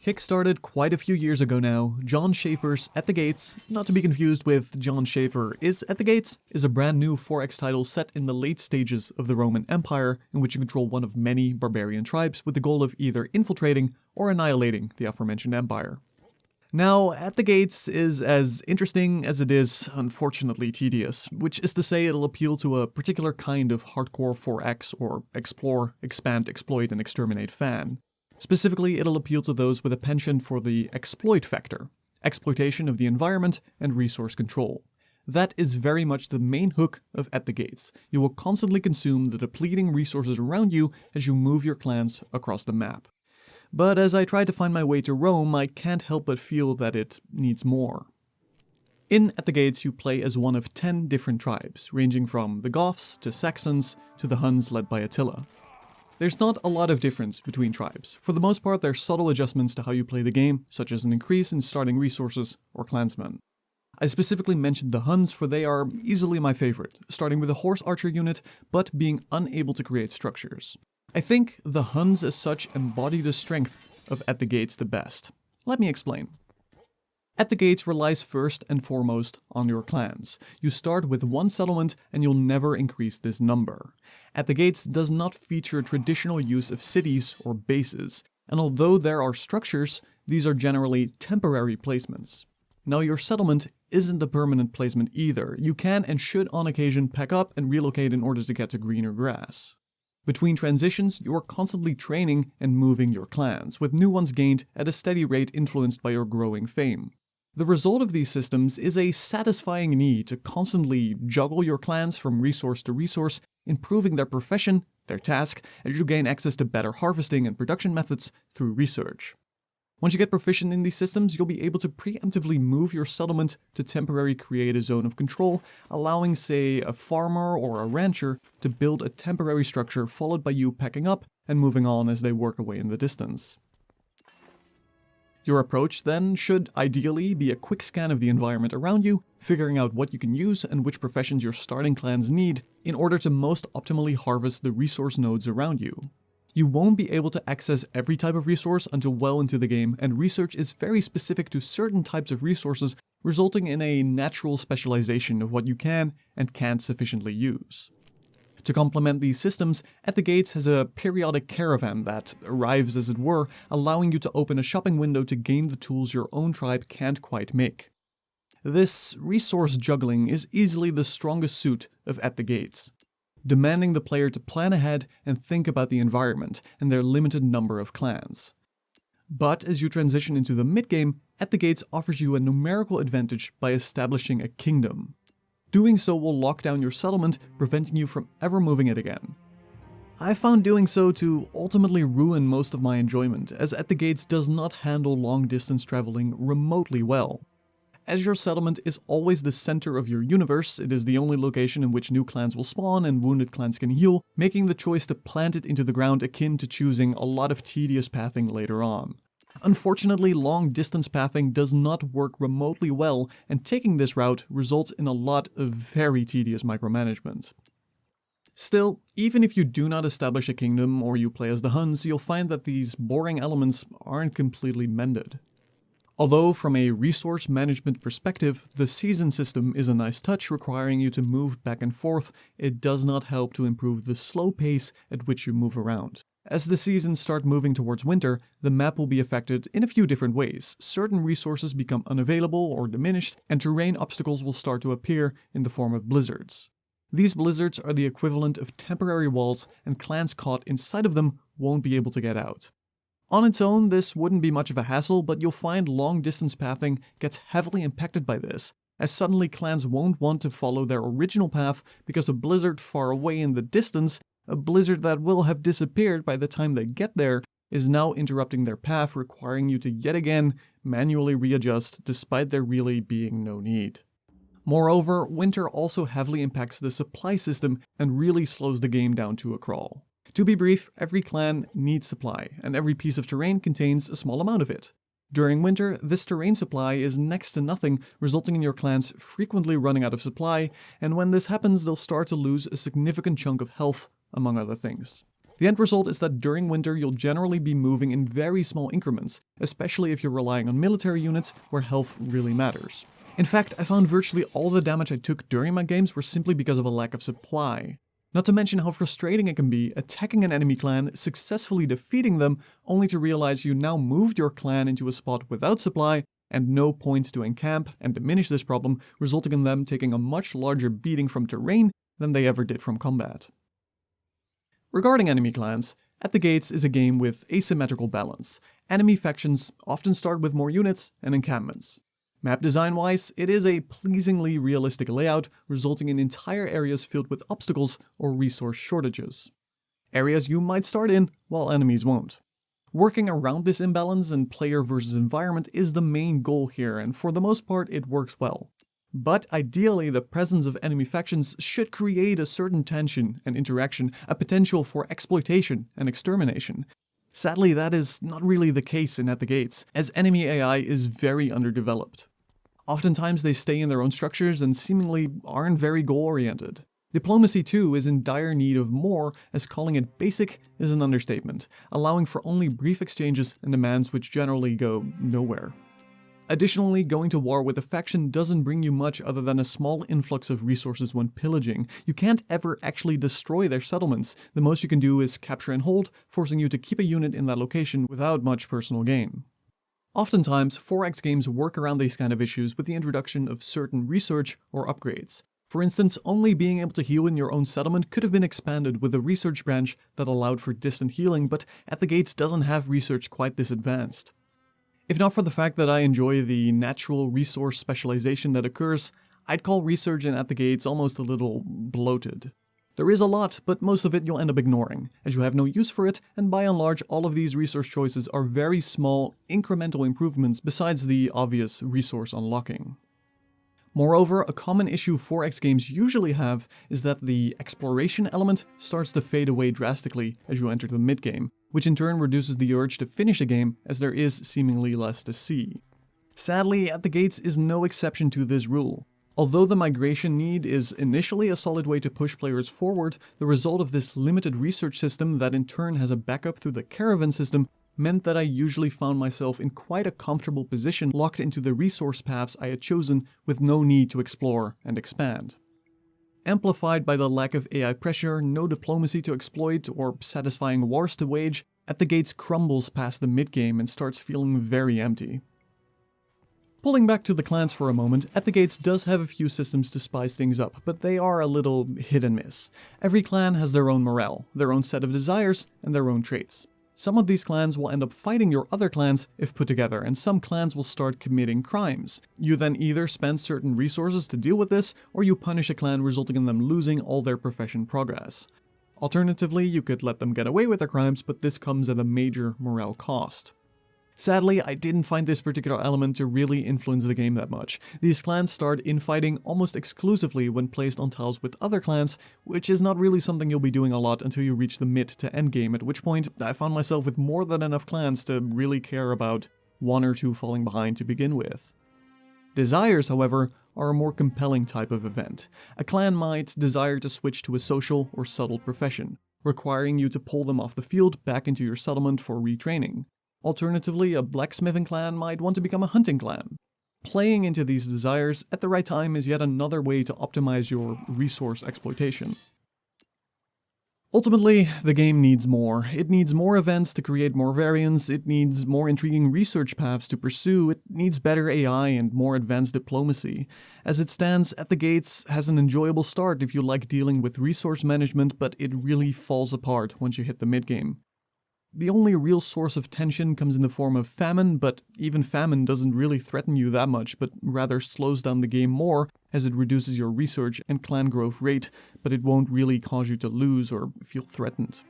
Kickstarted quite a few years ago now, Jon Shafer's At the Gates, not to be confused with Jon Shafer is At the Gates, is a brand new Forex title set in the late stages of the Roman Empire, in which you control one of many barbarian tribes with the goal of either infiltrating or annihilating the aforementioned empire. Now, At the Gates is as interesting as it is unfortunately tedious, which is to say it'll appeal to a particular kind of hardcore 4X or explore, expand, exploit, and exterminate fan. Specifically, it'll appeal to those with a penchant for the exploit factor, exploitation of the environment and resource control. That is very much the main hook of At the Gates. You will constantly consume the depleting resources around you as you move your clans across the map. But as I try to find my way to Rome, I can't help but feel that it needs more. In At the Gates, you play as one of 10 different tribes, ranging from the Goths to Saxons to the Huns led by Attila. There's not a lot of difference between tribes. For the most part, there's subtle adjustments to how you play the game, such as an increase in starting resources or clansmen. I specifically mentioned the Huns for they are easily my favorite, starting with a horse archer unit, but being unable to create structures. I think the Huns as such embody the strength of At the Gates the best. Let me explain. At the Gates relies first and foremost on your clans. You start with one settlement and you'll never increase this number. At the Gates does not feature traditional use of cities or bases, and although there are structures, these are generally temporary placements. Now your settlement isn't a permanent placement either. You can and should on occasion pack up and relocate in order to get to greener grass. Between transitions, you are constantly training and moving your clans, with new ones gained at a steady rate influenced by your growing fame. The result of these systems is a satisfying need to constantly juggle your clans from resource to resource, improving their profession, their task, as you gain access to better harvesting and production methods through research. Once you get proficient in these systems, you'll be able to preemptively move your settlement to temporarily create a zone of control, allowing, say, a farmer or a rancher to build a temporary structure followed by you packing up and moving on as they work away in the distance. Your approach, then, should ideally be a quick scan of the environment around you, figuring out what you can use and which professions your starting clans need in order to most optimally harvest the resource nodes around you. You won't be able to access every type of resource until well into the game, and research is very specific to certain types of resources, resulting in a natural specialization of what you can and can't sufficiently use. To complement these systems, At the Gates has a periodic caravan that arrives as it were, allowing you to open a shopping window to gain the tools your own tribe can't quite make. This resource juggling is easily the strongest suit of At the Gates, demanding the player to plan ahead and think about the environment and their limited number of clans. But as you transition into the mid-game, At the Gates offers you a numerical advantage by establishing a kingdom. Doing so will lock down your settlement, preventing you from ever moving it again. I found doing so to ultimately ruin most of my enjoyment, as At the Gates does not handle long-distance traveling remotely well. As your settlement is always the center of your universe, it is the only location in which new clans will spawn and wounded clans can heal, making the choice to plant it into the ground akin to choosing a lot of tedious pathing later on. Unfortunately, long-distance pathing does not work remotely well, and taking this route results in a lot of very tedious micromanagement. Still, even if you do not establish a kingdom or you play as the Huns, you'll find that these boring elements aren't completely mended. Although from a resource management perspective, the season system is a nice touch requiring you to move back and forth, it does not help to improve the slow pace at which you move around. As the seasons start moving towards winter, the map will be affected in a few different ways. Certain resources become unavailable or diminished, and terrain obstacles will start to appear in the form of blizzards. These blizzards are the equivalent of temporary walls, and clans caught inside of them won't be able to get out. On its own, this wouldn't be much of a hassle, but you'll find long-distance pathing gets heavily impacted by this, as suddenly clans won't want to follow their original path because a blizzard far away in the distance, a blizzard that will have disappeared by the time they get there, is now interrupting their path, requiring you to yet again manually readjust despite there really being no need. Moreover, winter also heavily impacts the supply system and really slows the game down to a crawl. To be brief, every clan needs supply, and every piece of terrain contains a small amount of it. During winter, this terrain supply is next to nothing, resulting in your clans frequently running out of supply, and when this happens they'll start to lose a significant chunk of health, among other things. The end result is that during winter you'll generally be moving in very small increments, especially if you're relying on military units where health really matters. In fact, I found virtually all the damage I took during my games were simply because of a lack of supply. Not to mention how frustrating it can be attacking an enemy clan, successfully defeating them, only to realize you now moved your clan into a spot without supply and no points to encamp and diminish this problem, resulting in them taking a much larger beating from terrain than they ever did from combat. Regarding enemy clans, At the Gates is a game with asymmetrical balance. Enemy factions often start with more units and encampments. Map design-wise, it is a pleasingly realistic layout, resulting in entire areas filled with obstacles or resource shortages. Areas you might start in, while enemies won't. Working around this imbalance and player versus environment is the main goal here, and for the most part it works well. But ideally, the presence of enemy factions should create a certain tension and interaction, a potential for exploitation and extermination. Sadly, that is not really the case in At the Gates, as enemy AI is very underdeveloped. Oftentimes they stay in their own structures and seemingly aren't very goal-oriented. Diplomacy too is in dire need of more, as calling it basic is an understatement, allowing for only brief exchanges and demands which generally go nowhere. Additionally, going to war with a faction doesn't bring you much other than a small influx of resources when pillaging. You can't ever actually destroy their settlements. The most you can do is capture and hold, forcing you to keep a unit in that location without much personal gain. Oftentimes, Forex games work around these kind of issues with the introduction of certain research or upgrades. For instance, only being able to heal in your own settlement could have been expanded with a research branch that allowed for distant healing, but At the Gates doesn't have research quite this advanced. If not for the fact that I enjoy the natural resource specialization that occurs, I'd call research in At the Gates almost a little bloated. There is a lot, but most of it you'll end up ignoring, as you have no use for it, and by and large all of these resource choices are very small, incremental improvements besides the obvious resource unlocking. Moreover, a common issue Forex games usually have is that the exploration element starts to fade away drastically as you enter the mid-game, which in turn reduces the urge to finish a game as there is seemingly less to see. Sadly, At the Gates is no exception to this rule. Although the migration need is initially a solid way to push players forward, the result of this limited research system that in turn has a backup through the caravan system meant that I usually found myself in quite a comfortable position locked into the resource paths I had chosen with no need to explore and expand. Amplified by the lack of AI pressure, no diplomacy to exploit, or satisfying wars to wage, At the Gates crumbles past the mid-game and starts feeling very empty. Pulling back to the clans for a moment, At the Gates does have a few systems to spice things up, but they are a little hit and miss. Every clan has their own morale, their own set of desires, and their own traits. Some of these clans will end up fighting your other clans if put together, and some clans will start committing crimes. You then either spend certain resources to deal with this, or you punish a clan resulting in them losing all their profession progress. Alternatively, you could let them get away with their crimes, but this comes at a major morale cost. Sadly, I didn't find this particular element to really influence the game that much. These clans start infighting almost exclusively when placed on tiles with other clans, which is not really something you'll be doing a lot until you reach the mid to end game, at which point I found myself with more than enough clans to really care about one or two falling behind to begin with. Desires, however, are a more compelling type of event. A clan might desire to switch to a social or subtle profession, requiring you to pull them off the field back into your settlement for retraining. Alternatively, a blacksmithing clan might want to become a hunting clan. Playing into these desires at the right time is yet another way to optimize your resource exploitation. Ultimately, the game needs more. It needs more events to create more variants, it needs more intriguing research paths to pursue, it needs better AI and more advanced diplomacy. As it stands, At the Gates has an enjoyable start if you like dealing with resource management, but it really falls apart once you hit the mid-game. The only real source of tension comes in the form of Famine, but even Famine doesn't really threaten you that much, but rather slows down the game more as it reduces your research and clan growth rate, but it won't really cause you to lose or feel threatened.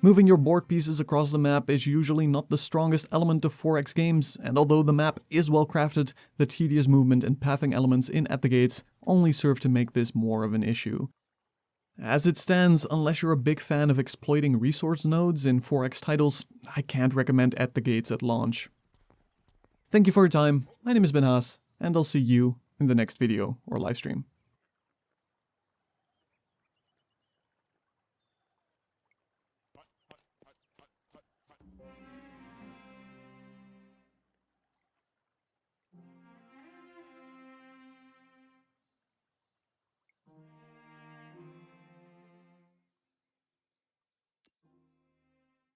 Moving your board pieces across the map is usually not the strongest element of Forex games, and although the map is well crafted, the tedious movement and pathing elements in At the Gates only serve to make this more of an issue. As it stands, unless you're a big fan of exploiting resource nodes in Forex titles, I can't recommend At the Gates at launch. Thank you for your time, my name is Ben Haas, and I'll see you in the next video or livestream.